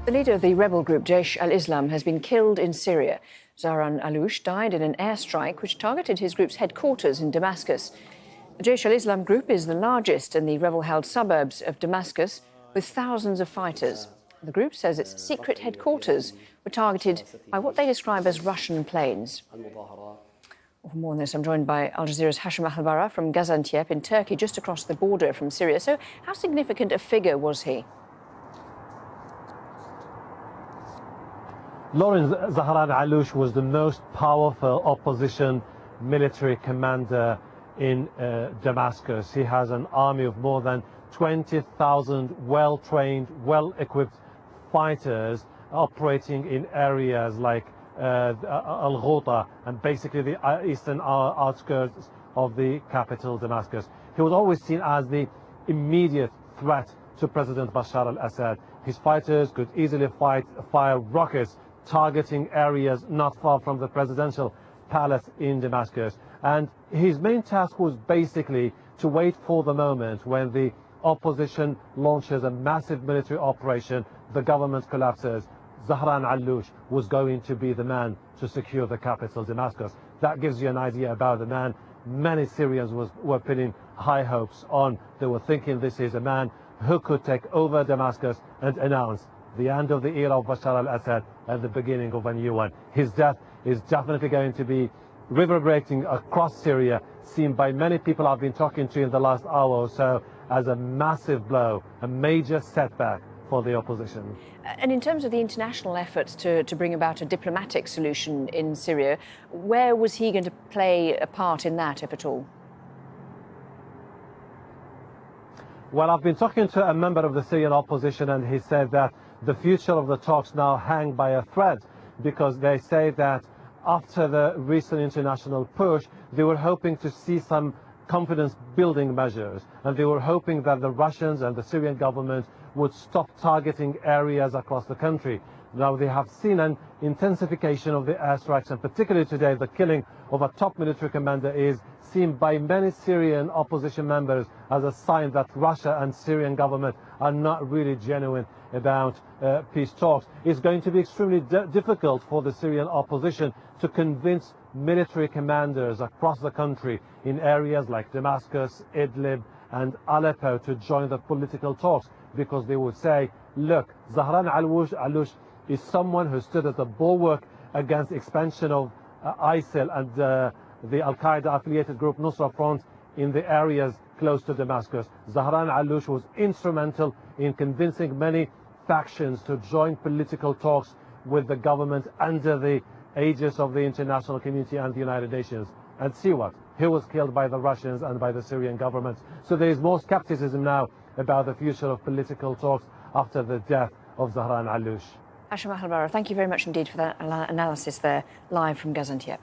The leader of the rebel group JAYSH al-Islam has been killed in Syria. Zahran ALOUSH died in an airstrike which targeted his group's headquarters in Damascus. The JAYSH al-Islam group is the largest in the rebel-held suburbs of Damascus, with thousands of fighters. The group says its secret headquarters were targeted by what they describe as Russian planes. For more on this, I'm joined by Al Jazeera's Ahelbarra from GAZIANTEP in Turkey, just across the border from Syria. So how significant a figure was he? Lauren, Zahran ALOUSH was the most powerful opposition military commander in Damascus. He has an army of more than 20,000 well-trained, well-equipped fighters operating in areas like AL-GHOUTA and basically the eastern outskirts of the capital, Damascus. He was always seen as the immediate threat to President Bashar al-Assad. His fighters could easily fire rockets targeting areas not far from the presidential palace in Damascus. And his main task was basically to wait for the moment when the opposition launches a massive military operation, the government collapses. Zahran ALOUSH was going to be the man to secure the capital, Damascus. That gives you an idea about the man many Syrians were putting high hopes on. They were thinking this is a man who could take over Damascus and announce the end of the era of Bashar al-Assad and the beginning of a new one. His death is definitely going to be reverberating across Syria, seen by many people I've been talking to in the last hour or so as a massive blow, a major setback for the opposition. And in terms of the international efforts to bring about a diplomatic solution in Syria, where was he going to play a part in that, if at all? Well, I've been talking to a member of the Syrian opposition, and he said that the future of the talks now hang by a thread, because they say that after the recent international push, they were hoping to see some confidence-building measures, and they were hoping that the Russians and the Syrian government would stop targeting areas across the country. Now they have seen an intensification of the airstrikes, and particularly today the killing of a top military commander is seen by many Syrian opposition members as a sign that Russia and Syrian government are not really genuine about peace talks. It's going to be extremely difficult for the Syrian opposition to convince military commanders across the country in areas like Damascus, Idlib and Aleppo to join the political talks, because they would say, look, Zahran ALOUSH is someone who stood at the bulwark against expansion of ISIL and the Al-Qaeda affiliated group Nusra Front in the areas close to Damascus. Zahran ALOUSH was instrumental in convincing many factions to join political talks with the government under the aegis of the international community and the United Nations. And see what? He was killed by the Russians and by the Syrian government. So there is more skepticism now about the future of political talks after the death of Zahran ALOUSH. Ahelbarra, thank you very much indeed for that analysis there, live from GAZIANTEP.